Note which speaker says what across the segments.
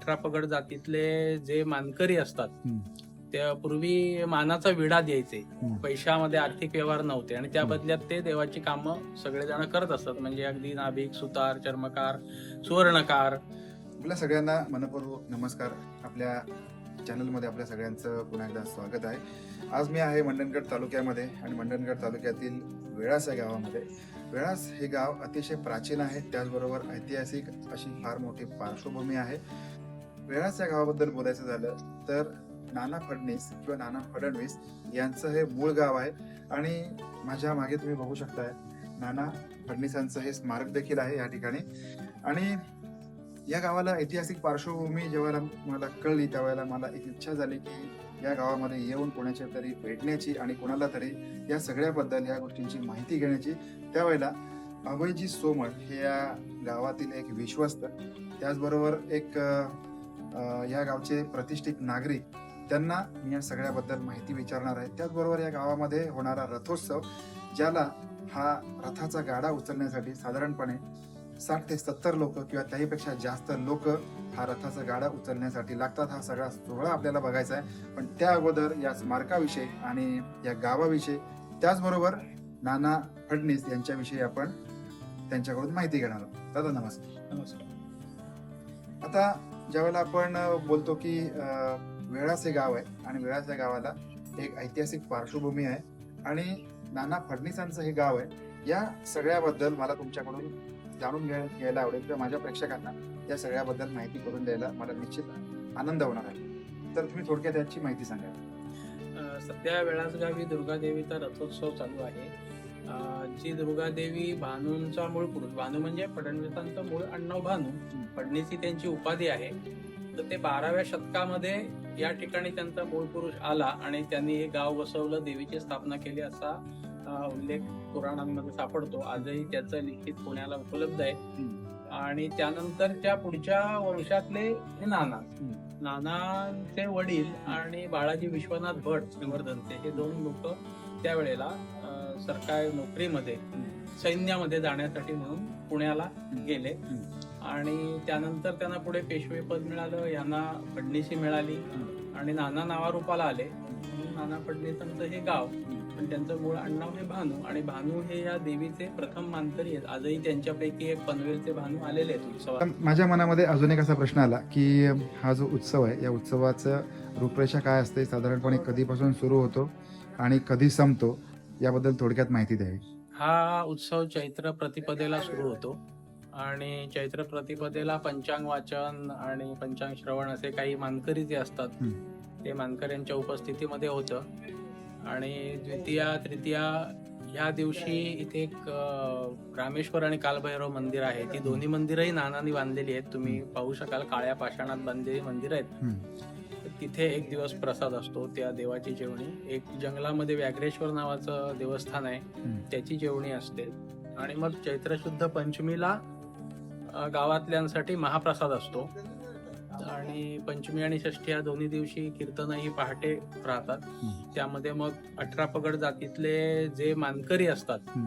Speaker 1: 18 पगड जातीतले जे मानकरी असतात त्या पूर्वी मानाचा विडा द्यायचे. पैशामध्ये आर्थिक व्यवहार नव्हते आणि त्या बदल्यात ते देवाची कामं सगळेजण करत असतात. म्हणजे अगदी नाभिक, सुतार, चर्मकार, सुवर्णकार.
Speaker 2: आपल्या सगळ्यांना मनपूर्वक नमस्कार. आपल्या चॅनलमध्ये आपल्या सगळ्यांचं पुन्हा एकदा स्वागत आहे. आज मी आहे मंडणगड तालुक्यामध्ये आणि मंडणगड तालुक्यातील वेळास या गावामध्ये. वेळास हे गाव अतिशय प्राचीन आहे, त्याचबरोबर ऐतिहासिक अशी फार मोठी पार्श्वभूमी आहे. वेळास या गावाबद्दल बोलायचं झालं तर नाना फडणीस किंवा नाना फडणवीस यांचं हे मूळ गाव आहे आणि माझ्या मागे तुम्ही बघू शकताय नाना फडणीसांचं हे स्मारक देखील आहे या ठिकाणी. आणि या गावाला ऐतिहासिक पार्श्वभूमी जेव्हा मला कळली त्यावेळेला मला एक इच्छा झाली की या गावामध्ये येऊन कोणाच्या तरी भेटण्याची आणि कोणाला तरी या सगळ्याबद्दल या गोष्टींची माहिती घेण्याची. त्यावेळेला अभयजी सोमण हे या गावातील एक विश्वस्त, त्याचबरोबर एक या गावचे प्रतिष्ठित नागरिक, त्यांना मी या सगळ्याबद्दल माहिती विचारणार आहे. त्याचबरोबर या गावामध्ये होणारा रथोत्सव, ज्याला हा रथाचा गाडा उचलण्यासाठी साधारणपणे 60 ते 70 लोक किंवा त्याहीपेक्षा जास्त लोक हा रथाचा गाडा उचलण्यासाठी लागतात. हा सगळा सोहळा आपल्याला बघायचा आहे. पण त्या अगोदर या स्मारकाविषयी आणि या गावाविषयी, त्याचबरोबर नाना फडणीस यांच्याविषयी आपण त्यांच्याकडून माहिती घेणार आहोत. दादा नमस्कार.
Speaker 1: नमस्कार.
Speaker 2: आता ज्यावेळेला आपण बोलतो की वेळास हे गाव आहे आणि वेळास या गावाला एक ऐतिहासिक पार्श्वभूमी आहे आणि नाना फडणीसांचं हे गाव आहे, या सगळ्याबद्दल मला तुमच्याकडून जाणून घ्यायला आवडेल किंवा माझ्या प्रेक्षकांना या सगळ्याबद्दल माहिती करून द्यायला मला निश्चित आनंद होणार आहे. तर तुम्ही थोडक्यात याची माहिती सांगा.
Speaker 1: सध्या वेळासगावी दुर्गादेवीचा रथोत्सव चालू आहे. जी दुर्गादेवी भानूंचा मूळ पुरुष, भानू म्हणजे फडणवीसांचं मूळ आडनाव भानू, फडणीस ही त्यांची उपाधी आहे. तर ते 12व्या शतकामध्ये या ठिकाणी त्यांचा मूळ पुरुष आला आणि त्यांनी हे गाव वसवलं, देवीची स्थापना केली असा उल्लेख पुराणांमध्ये सापडतो. आजही त्याचं लिखित पुण्याला उपलब्ध आहे. आणि त्यानंतरच्या पुढच्या वंशातले हे नानांचे वडील आणि बाळाजी विश्वनाथ भट श्रीवर्धनचे हे 2 लोक त्यावेळेला सरकारी नोकरीमध्ये सैन्यामध्ये जाण्यासाठी म्हणून पुण्याला गेले आणि त्यानंतर त्यांना पुढे पेशवे पद मिळालं, यांना फडणीसी मिळाली आणि नाना नावारूपाला आले. नाना फडणीसांचं हे गाव, पण त्यांचं मूळ आडनाव हे भानू आणि भानू हे या देवीचे प्रथम मानकरी आहेत. आजही त्यांच्यापैकी एक पनवेलचे भानू आलेले आहेत उत्सवात.
Speaker 2: माझ्या मनामध्ये अजून एक असा प्रश्न आला की हा जो उत्सव आहे, या उत्सवाचं रूपरेषा काय असते, साधारणपणे कधीपासून सुरू होतो आणि कधी संपतो, याबद्दल थोडक्यात माहिती द्यावी.
Speaker 1: हा उत्सव चैत्र प्रतिपदेला सुरू होतो आणि चैत्र प्रतिपदेला पंचांग वाचन आणि पंचांग श्रवण असे काही मानकरी जे असतात ते मानकऱ्यांच्या उपस्थितीमध्ये होतं. आणि द्वितीया तृतीया ह्या दिवशी इथे एक रामेश्वर आणि कालभैरव मंदिर आहे. ती दोन्ही मंदिरही नानांनी बांधलेली आहेत. तुम्ही पाहू शकाल, काळ्या पाषाणात बांधलेली मंदिर आहेत. तिथे एक दिवस प्रसाद असतो, त्या देवाची जेवणी. एक जंगलामध्ये व्याघ्रेश्वर नावाचं देवस्थान आहे, त्याची जेवणी असते. आणि मग चैत्र शुद्ध पंचमीला गावातल्यांसाठी महाप्रसाद असतो. आणि पंचमी आणि षष्ठी या दोन्ही दिवशी कीर्तनही पहाटे राहतात. त्यामध्ये मग 18 पगड जातीतले जे मानकरी असतात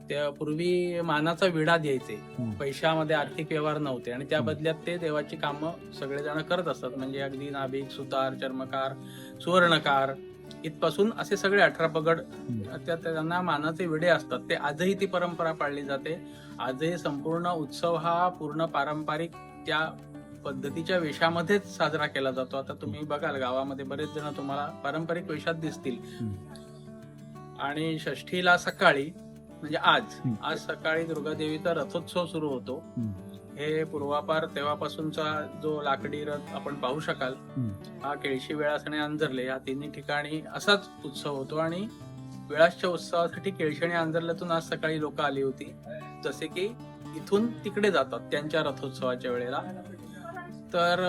Speaker 1: त्या पूर्वी मानाचा विडा द्यायचे. पैशामध्ये आर्थिक व्यवहार नव्हते आणि त्या बदल्यात ते देवाची कामं सगळेजण करत असतात. म्हणजे अगदी नाभिक, सुतार, चर्मकार, सुवर्णकार इथपासून असे सगळे 18 पगड त्यांना मानाचे विडे असतात. ते आजही ती परंपरा पाळली जाते. आजही संपूर्ण उत्सव हा पूर्ण पारंपरिक त्या पद्धतीच्या वेशामध्येच साजरा केला जातो. आता तुम्ही बघाल गावामध्ये बरेच जण तुम्हाला पारंपरिक वेशात दिसतील. आणि षष्ठीला सकाळी म्हणजे आज सकाळी दुर्गादेवीचा रथोत्सव सुरू होतो. हे पूर्वापार तेव्हापासूनचा जो लाकडी रथ आपण पाहू शकाल, हा केळशी, वेळास आणि आंजर्ले या तिन्ही ठिकाणी असाच उत्सव होतो. आणि वेळासच्या उत्सवासाठी केळशी आणि आंजर्ल्यातून आज सकाळी लोक आली होती, जसे की इथून तिकडे जातात त्यांच्या रथोत्सवाच्या वेळेला. तर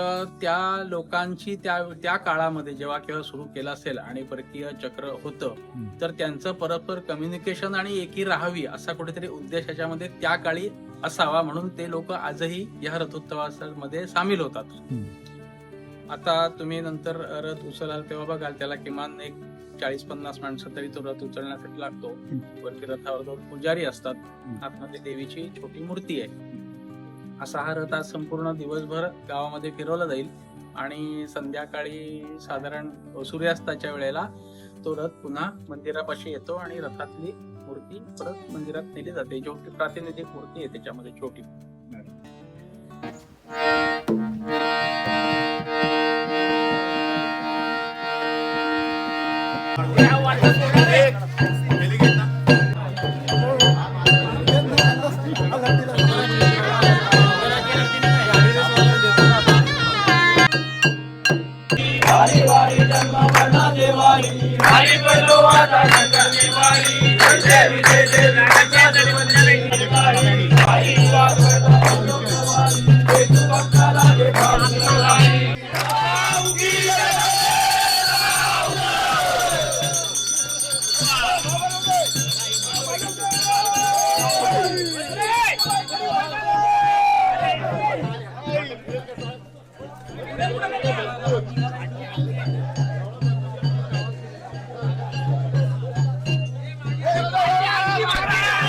Speaker 1: त्या लोकांची त्या काळामध्ये जेव्हा केव्हा सुरू केलं असेल आणि परकीय चक्र होतं, तर त्यांचं परस्पर कम्युनिकेशन आणि एकी राहावी असा कुठेतरी उद्देश याच्यामध्ये त्या काळी असावा, म्हणून ते लोक आजही या रथोत्सवामध्ये सामील होतात. आता तुम्ही नंतर रथ उचलाल तेव्हा बघाल, त्याला किमान एक 40-50 माणसं तरी तो रथ उचलण्यासाठी लागतो. वरती रथावर 2 पुजारी असतात, आतमध्ये देवीची छोटी मूर्ती आहे. असा हा रथ आज संपूर्ण दिवसभर गावामध्ये फिरवला जाईल आणि संध्याकाळी साधारण सूर्यास्ताच्या वेळेला तो रथ पुन्हा मंदिरापाशी येतो आणि रथातली मूर्ती परत मंदिरात नेली जाते. जो प्रातिनिधिक मूर्ती आहे त्याच्यामध्ये छोटी.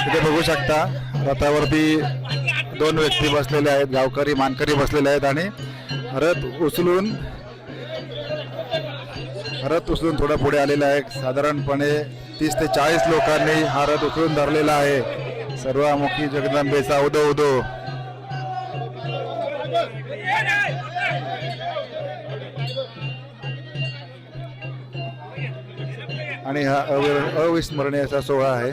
Speaker 2: इथे बघू शकता रथावरती 2 व्यक्ती बसलेले आहेत, गावकरी मानकरी बसलेले आहेत आणि रथ उचलून थोडं पुढे आलेला आहे. साधारणपणे 30 ते 40 लोकांनी हा रथ उचलून धरलेला आहे. सर्वामुखी जगदंबेचा उदो उदो. आणि हा अविस्मरणीय असा सोहळा आहे.